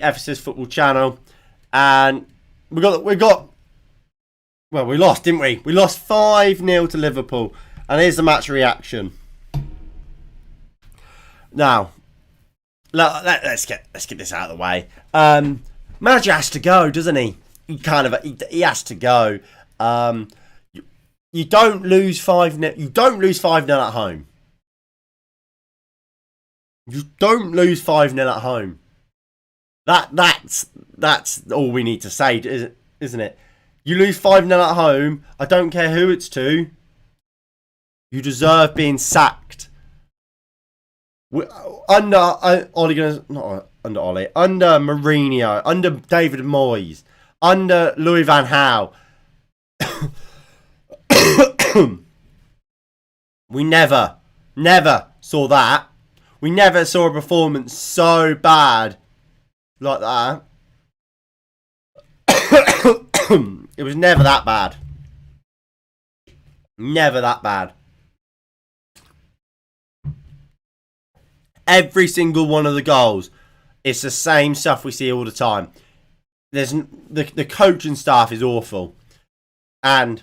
Ephesus Football Channel, and we lost, didn't we? We lost 5-0 to Liverpool, and here's the match reaction. Now, let's get this out of the way. Manager has to go, doesn't he? He has to go. You don't lose 5-0. You don't lose 5-0 at home. You don't lose 5-0 at home. That's all we need to say, isn't it? You lose 5-0 at home. I don't care who it's to. You deserve being sacked. Under Mourinho, under David Moyes, under Louis van Gaal. We never saw that. We never saw a performance so bad like that. It was never that bad. Never that bad. Every single one of the goals, it's the same stuff we see all the time. There's the coaching staff is awful, and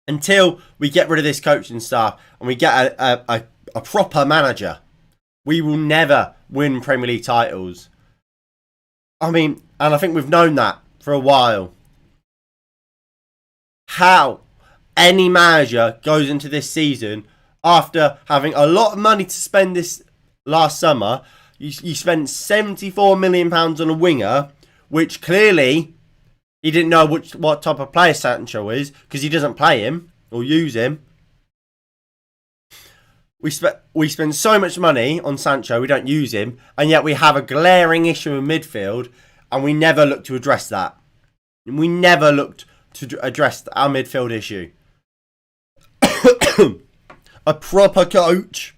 until we get rid of this coaching staff and we get a proper manager, we will never win Premier League titles. I mean, and I think we've known that for a while. How any manager goes into this season after having a lot of money to spend this last summer, you spent £74 million on a winger, which clearly he didn't know what type of player Sancho is because he doesn't play him or use him. We spend so much money on Sancho, we don't use him, and yet we have a glaring issue in midfield, and we never look to address that. We never looked to address our midfield issue. A proper coach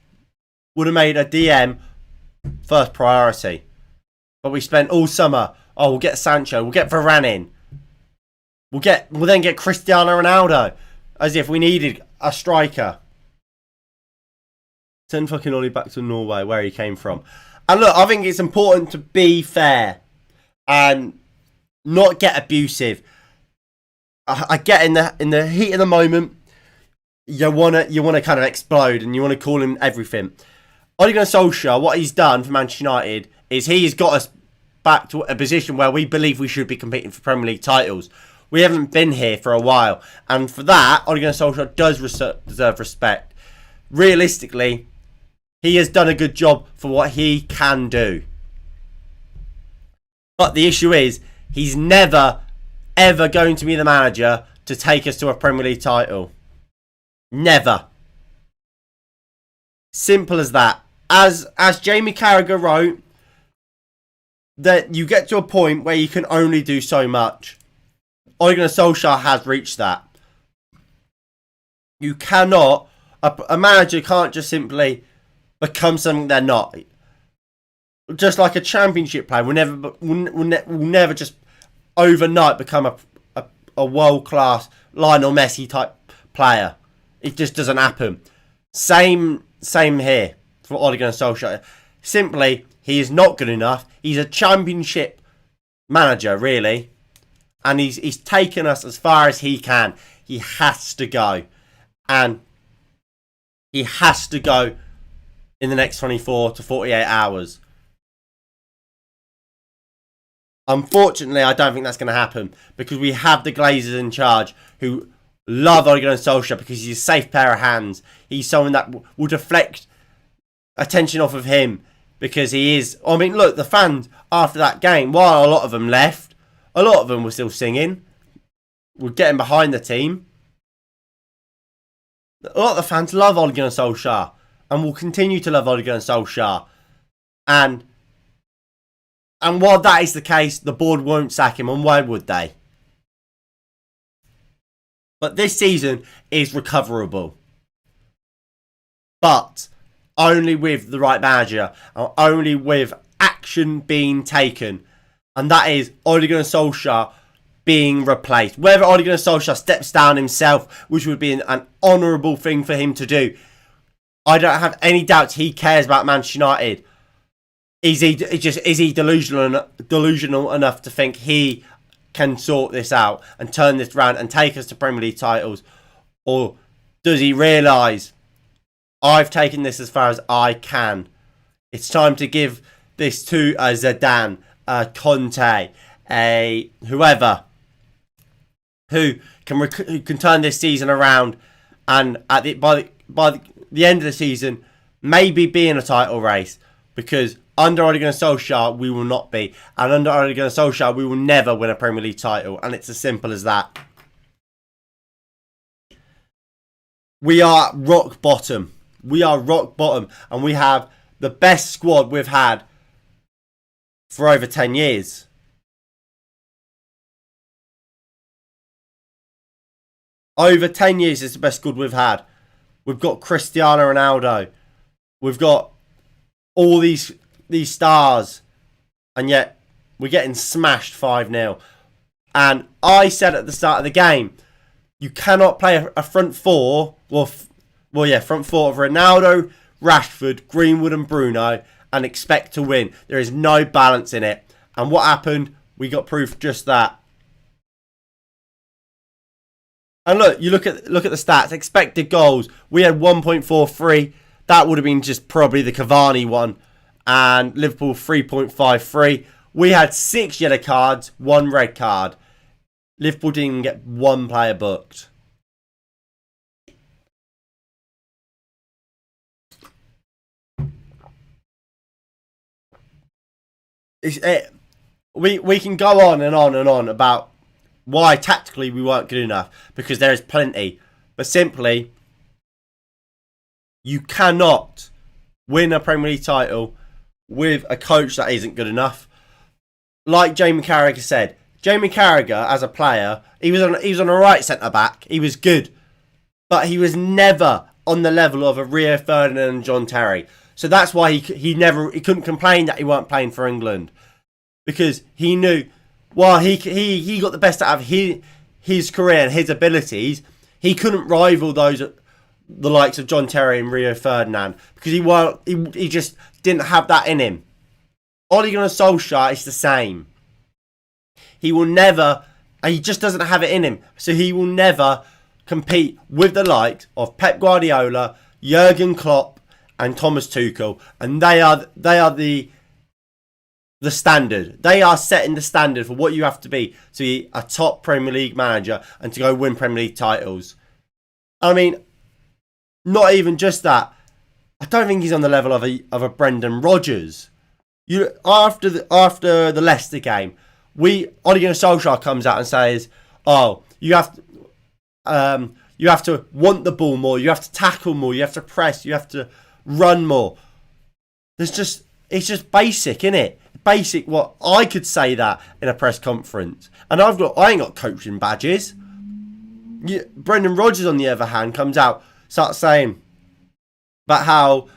would have made a DM first priority. But we spent all summer, we'll get Sancho, we'll get Varane in. We'll then get Cristiano Ronaldo. As if we needed a striker. Send fucking Ollie back to Norway, where he came from. And look, I think it's important to be fair and not get abusive. I get in the heat of the moment, you wanna kind of explode and you wanna call him everything. Ole Gunnar Solskjaer, what he's done for Manchester United is he's got us back to a position where we believe we should be competing for Premier League titles. We haven't been here for a while, and for that, Ole Gunnar Solskjaer does deserve respect. Realistically, he has done a good job for what he can do. But the issue is, he's never, ever going to be the manager to take us to a Premier League title. Never. Simple as that. As Jamie Carragher wrote, that you get to a point where you can only do so much. Ole Gunnar Solskjaer has reached that. You cannot, a manager can't just simply become something they're not. Just like a championship player will never just overnight become a world-class Lionel Messi type player. It just doesn't happen. Same here for Ole Gunnar Solskjaer. Simply, he is not good enough. He's a championship manager, really. And he's taken us as far as he can. He has to go. And he has to go in the next 24 to 48 hours. Unfortunately, I don't think that's going to happen because we have the Glazers in charge who love Ole Gunnar Solskjaer because he's a safe pair of hands. He's someone that will deflect attention off of him because he is... I mean, look, the fans after that game, while a lot of them left, a lot of them were still singing. We're getting behind the team. A lot of the fans love Ole Gunnar Solskjaer and will continue to love Ole Gunnar Solskjaer. And while that is the case, the board won't sack him, and why would they? But this season is recoverable. But only with the right manager, and only with action being taken. And that is Ole Gunnar Solskjaer being replaced. Whether Ole Gunnar Solskjaer steps down himself, which would be an honourable thing for him to do, I don't have any doubts he cares about Manchester United. is he delusional enough to think he can sort this out and turn this round and take us to Premier League titles, or does he realise I've taken this as far as I can? It's time to give this to Zidane, Conte, whoever who can turn this season around, and by the end of the season maybe be in a title race, because under Ole Gunnar Solskjaer we will not be, and under Ole Gunnar Solskjaer we will never win a Premier League title, and it's as simple as that. We are rock bottom. We are rock bottom, and we have the best squad we've had for over 10 years. Over 10 years is the best squad we've had. We've got Cristiano Ronaldo. We've got all these stars, and yet we're getting smashed 5-0. And I said at the start of the game, you cannot play a front four, front four of Ronaldo, Rashford, Greenwood and Bruno and expect to win. There is no balance in it. And what happened? We got proof just that. And look, you look at the stats. Expected goals. We had 1.43. That would have been just probably the Cavani one. And Liverpool 3.53. We had 6 yellow cards, 1 red card. Liverpool didn't get 1 player booked. We can go on and on and on about why tactically we weren't good enough, because there is plenty. But simply, you cannot win a Premier League title with a coach that isn't good enough. Like Jamie Carragher said, Jamie Carragher as a player, he was on a right centre back. He was good, but he was never on the level of a Rio Ferdinand and John Terry. So that's why he couldn't complain that he weren't playing for England, because he knew while he got the best out of his career and his abilities, he couldn't rival the likes of John Terry and Rio Ferdinand, because he just didn't have that in him. Ole Gunnar Solskjaer is the same. He will never, he just doesn't have it in him. So he will never compete with the likes of Pep Guardiola, Jurgen Klopp and Thomas Tuchel, and they are the standard. They are setting the standard for what you have to be a top Premier League manager and to go win Premier League titles. I mean, not even just that. I don't think he's on the level of a Brendan Rodgers. After the Leicester game, Ole Gunnar Solskjaer comes out and says, "Oh, you have to want the ball more. You have to tackle more. You have to press. You have to run more." It's just basic, innit? Basic. What I could say that in a press conference, and I ain't got coaching badges. Brendan Rodgers, on the other hand, comes out, starts saying about how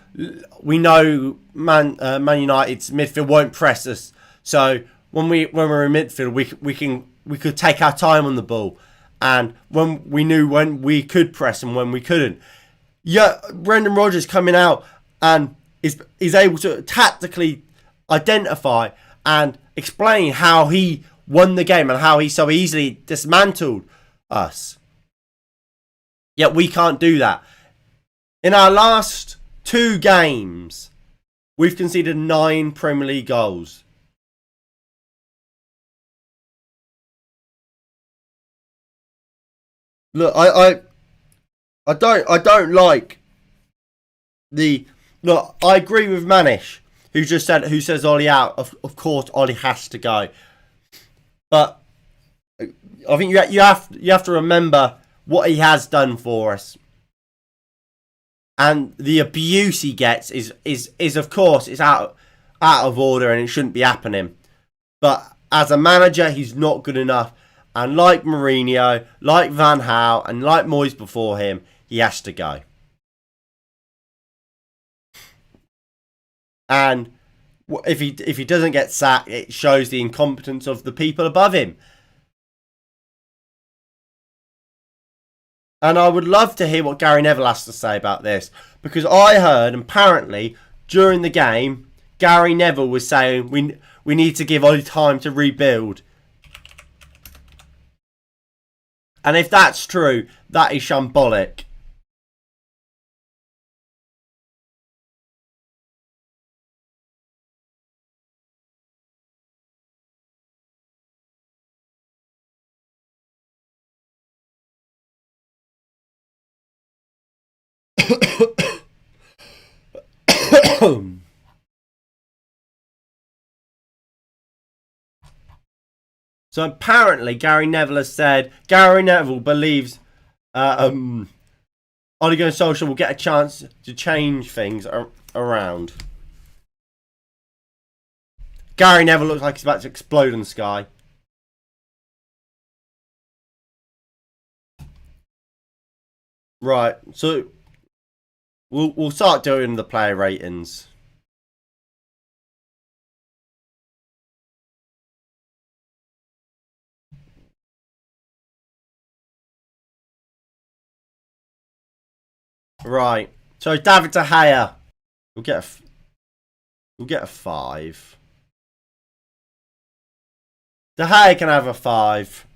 we know Man United's midfield won't press us, so when we're in midfield, we could take our time on the ball, and when we knew when we could press and when we couldn't. Yeah, Brendan Rodgers coming out and is able to tactically identify and explain how he won the game and how he so easily dismantled us. Yet we can't do that. In our last 2 games, we've conceded 9 Premier League goals. Look, I don't like the look. I agree with Manish, who says Ollie out. Of course, Ollie has to go, but I think you have to remember what he has done for us, and the abuse he gets is of course it's out of order and it shouldn't be happening. But as a manager, he's not good enough. And like Mourinho, like Van Gaal, and like Moyes before him, he has to go. And if he doesn't get sacked, it shows the incompetence of the people above him. And I would love to hear what Gary Neville has to say about this, because I heard apparently during the game, Gary Neville was saying we need to give Oli time to rebuild. And if that's true, that is shambolic. So apparently Gary Neville has said, Gary Neville believes Ole Gunnar Solskjaer will get a chance to change things around. Gary Neville looks like he's about to explode in the sky. Right, so we'll start doing the player ratings. Right, so David De Gea, we'll get a 5. De Gea can have a 5.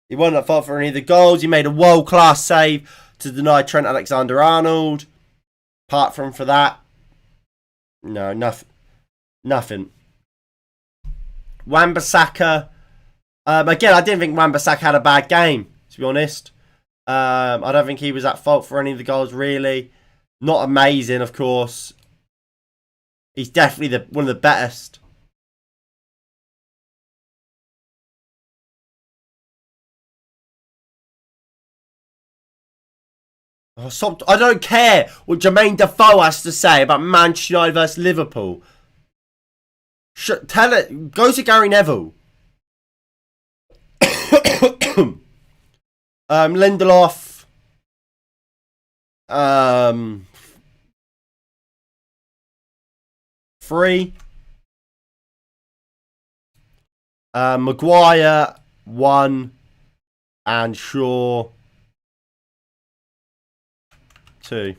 He wasn't at fault for any of the goals. He made a world-class save to deny Trent Alexander-Arnold. Apart from for that, no, nothing. Wan-Bissaka, again, I didn't think Wan-Bissaka had a bad game, to be honest. I don't think he was at fault for any of the goals, really. Not amazing, of course. He's definitely one of the best. I don't care what Jermaine Defoe has to say about Manchester United versus Liverpool. Tell it. Go to Gary Neville. Lindelof. 3. Maguire 1. And Shaw 2.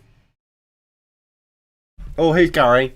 Oh, here's Gary.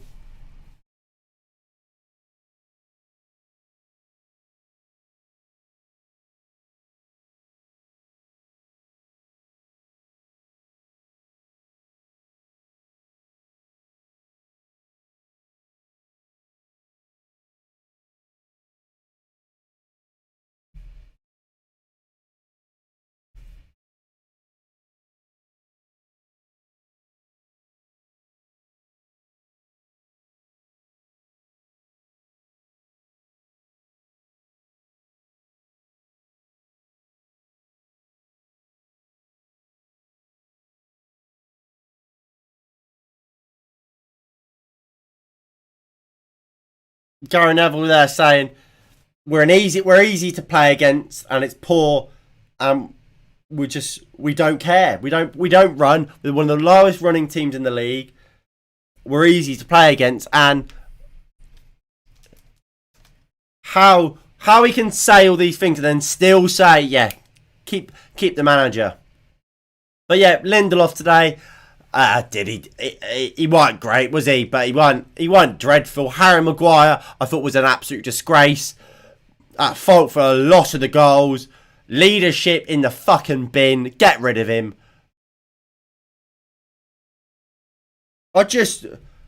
Gary Neville there saying we're easy to play against and it's poor, we don't care. We don't run. We're one of the lowest running teams in the league. We're easy to play against, and how he can say all these things and then still say, yeah, keep the manager. But yeah, Lindelof today, he wasn't great, was he? But he wasn't dreadful. Harry Maguire, I thought, was an absolute disgrace. At fault for a lot of the goals. Leadership in the fucking bin. Get rid of him. I just,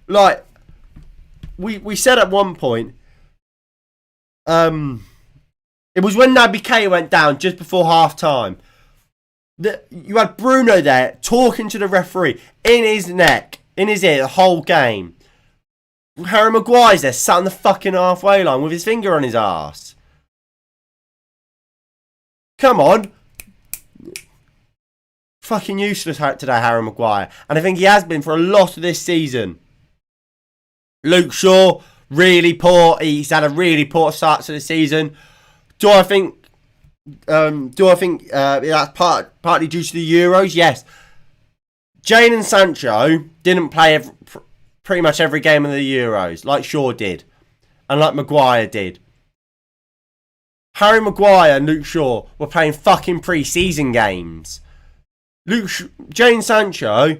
like, we said at one point, it was when Naby Keita went down just before half time. You had Bruno there talking to the referee in his neck, in his ear the whole game. Harry Maguire's there sat on the fucking halfway line with his finger on his arse. Come on. Fucking useless today, Harry Maguire. And I think he has been for a lot of this season. Luke Shaw, really poor. He's had a really poor start to the season. Do I think that's partly due to the Euros? Yes. Jadon Sancho didn't play pretty much every game of the Euros, like Shaw did, and like Maguire did. Harry Maguire and Luke Shaw were playing fucking pre-season games. Jadon Sancho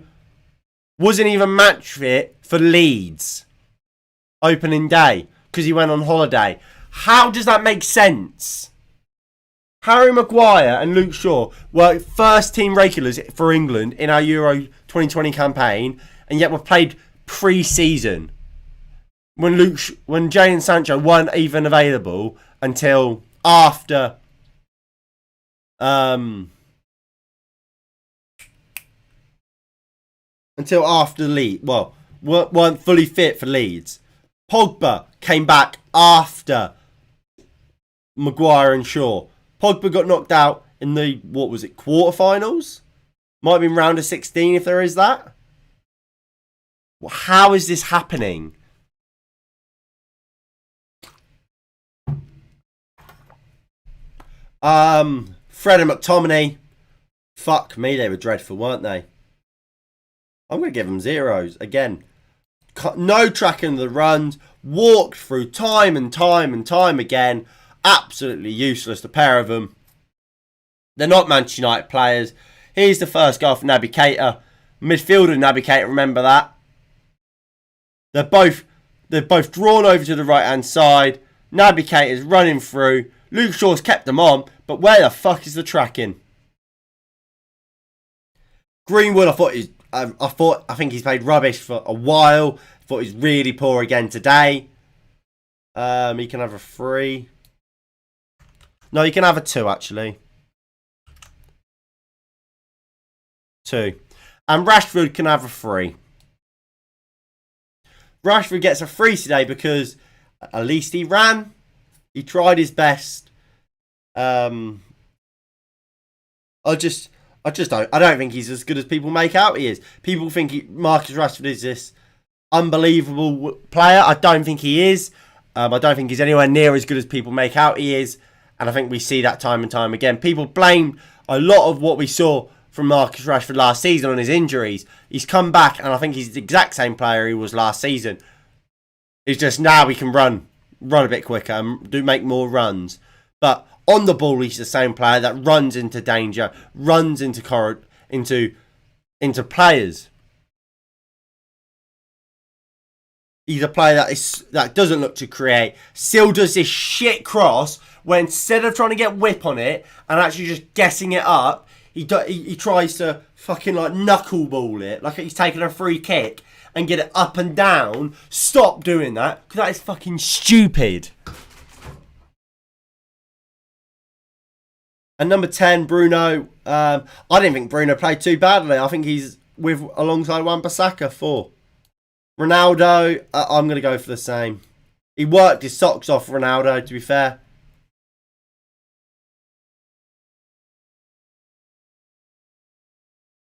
wasn't even match fit for Leeds opening day because he went on holiday. How does that make sense? Harry Maguire and Luke Shaw were first team regulars for England in our Euro 2020 campaign, and yet were played pre-season when Jadon Sancho weren't even available until after Leeds. Well, weren't fully fit for Leeds. Pogba came back after Maguire and Shaw. Pogba got knocked out in the, quarterfinals? Might have been round of 16 if there is that. Well, how is this happening? Fred and McTominay. Fuck me, they were dreadful, weren't they? I'm going to give them zeros. Again, no tracking of the runs. Walked through time and time again. Absolutely useless, the pair of them. They're not Manchester United players. Here's the first goal for Naby Keita. Midfielder Naby Keita, remember that. They're both drawn over to the right-hand side. Naby Keita's running through. Luke Shaw's kept them on, but where the fuck is the tracking? Greenwood, I think he's played rubbish for a while. Thought he's really poor again today. He can have a 3. No, he can have a 2 actually. 2. And Rashford can have a 3. Rashford gets a 3 today because at least he ran. He tried his best. I don't think he's as good as people make out he is. People think Marcus Rashford is this unbelievable player. I don't think he is. I don't think he's anywhere near as good as people make out he is. And I think we see that time and time again. People blame a lot of what we saw from Marcus Rashford last season on his injuries. He's come back and I think he's the exact same player he was last season. It's just now he can run a bit quicker and make more runs. But on the ball, he's the same player that runs into danger, runs into players. He's a player that doesn't look to create. Still does this shit cross where instead of trying to get whip on it and actually just guessing it up, he tries to fucking like knuckleball it like he's taking a free kick and get it up and down. Stop doing that because that is fucking stupid. And number 10, Bruno. I didn't think Bruno played too badly. I think he's alongside Wan-Bissaka 4. Ronaldo, I'm going to go for the same. He worked his socks off, Ronaldo, to be fair.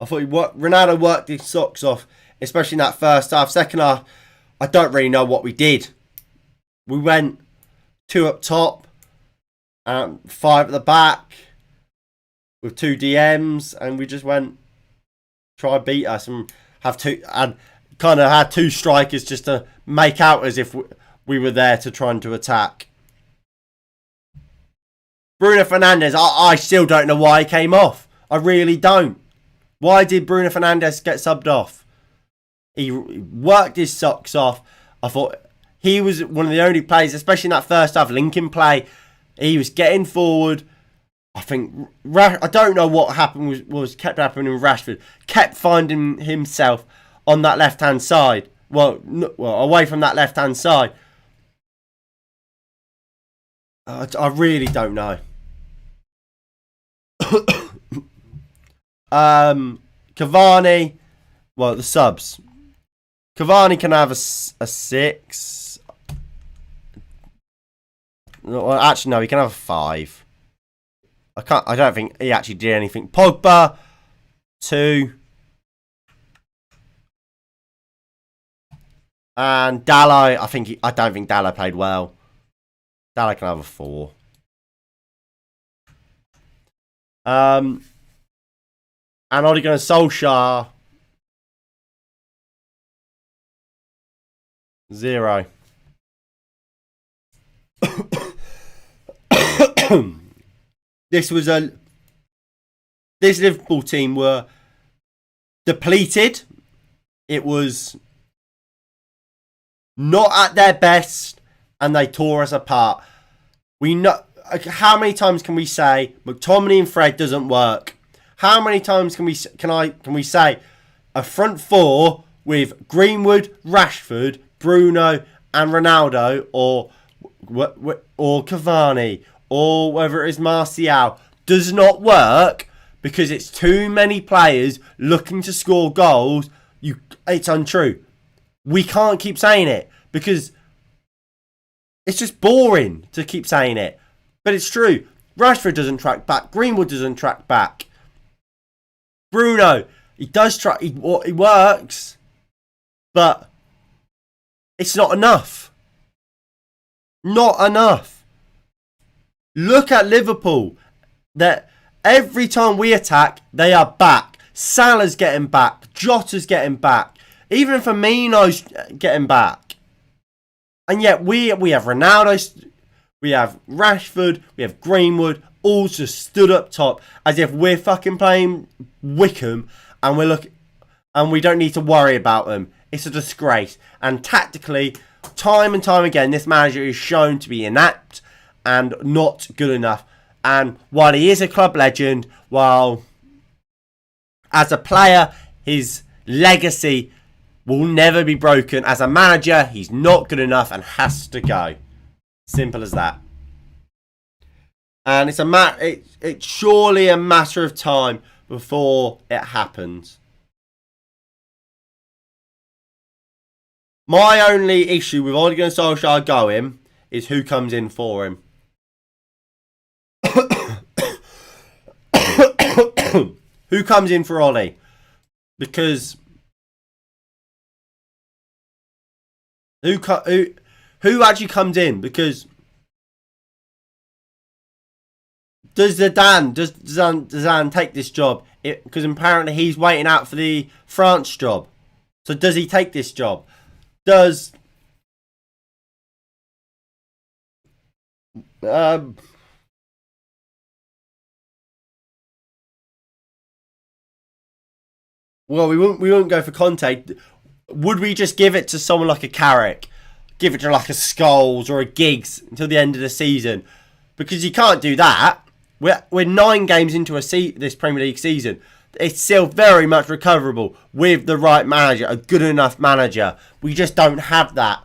I thought Ronaldo worked his socks off, especially in that first half. Second half, I don't really know what we did. We went 2 up top, 5 at the back, with 2 DMs, and we just went try beat us and kind of had 2 strikers just to make out as if we were there to try and to attack. Bruno Fernandes, I still don't know why he came off. I really don't. Why did Bruno Fernandes get subbed off? He worked his socks off. I thought he was one of the only players, especially in that first half Lincoln play. He was getting forward. I think I don't know what happened was kept happening with Rashford. Kept finding himself on that left hand side. Well, away from that left hand side. I really don't know. Cavani. Well, the subs. Cavani can have a 6. Well, actually, no, he can have a 5. I don't think he actually did anything. Pogba, 2. And Dallo, I don't think Dallo played well. Dallo can have a 4. And Ole Gunnar Solskjaer, 0. This Liverpool team were depleted it was not at their best, and they tore us apart. We know, how many times can we say McTominay and Fred doesn't work? How many times can we say a front four with Greenwood, Rashford, Bruno, and Ronaldo, or Cavani, or whether it is Martial, does not work because it's too many players looking to score goals? It's untrue. We can't keep saying it because it's just boring to keep saying it. But it's true. Rashford doesn't track back. Greenwood doesn't track back. Bruno, he does track. He works. But it's not enough. Not enough. Look at Liverpool. That every time we attack, they are back. Salah's getting back. Jota's getting back. Even Firmino's getting back. And yet we have Ronaldo, we have Rashford, we have Greenwood, all just stood up top as if we're fucking playing Wickham and we don't need to worry about them. It's a disgrace. And tactically, time and time again, this manager is shown to be inept and not good enough. And while he is a club legend, while as a player, his legacy will never be broken. As a manager, he's not good enough and has to go. Simple as that. And it's surely a matter of time before it happens. My only issue with Ole Gunnar Solskjaer going is who comes in for him. Who comes in for Ole? Because who actually comes in? Because does Zidane take this job? Because apparently he's waiting out for the France job. So does he take this job? Well, we won't go for Conte. Would we just give it to someone like a Carrick? Give it to like a Scholes or a Giggs until the end of the season? Because you can't do that. We're 9 games into this Premier League season. It's still very much recoverable with the right manager, a good enough manager. We just don't have that.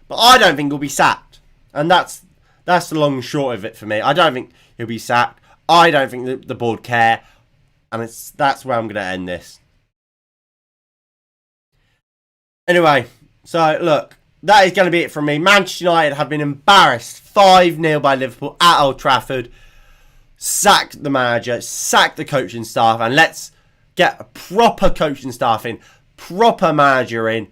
But I don't think he'll be sacked. And that's the long and short of it for me. I don't think he'll be sacked. I don't think the board care. And that's where I'm going to end this. Anyway, so look, that is going to be it from me. Manchester United have been embarrassed 5-0 by Liverpool at Old Trafford. Sack the manager, sack the coaching staff, and let's get a proper coaching staff in, proper manager in,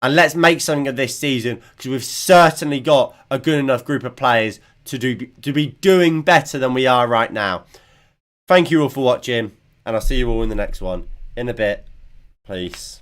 and let's make something of this season, because we've certainly got a good enough group of players to be doing better than we are right now. Thank you all for watching, and I'll see you all in the next one. In a bit. Peace.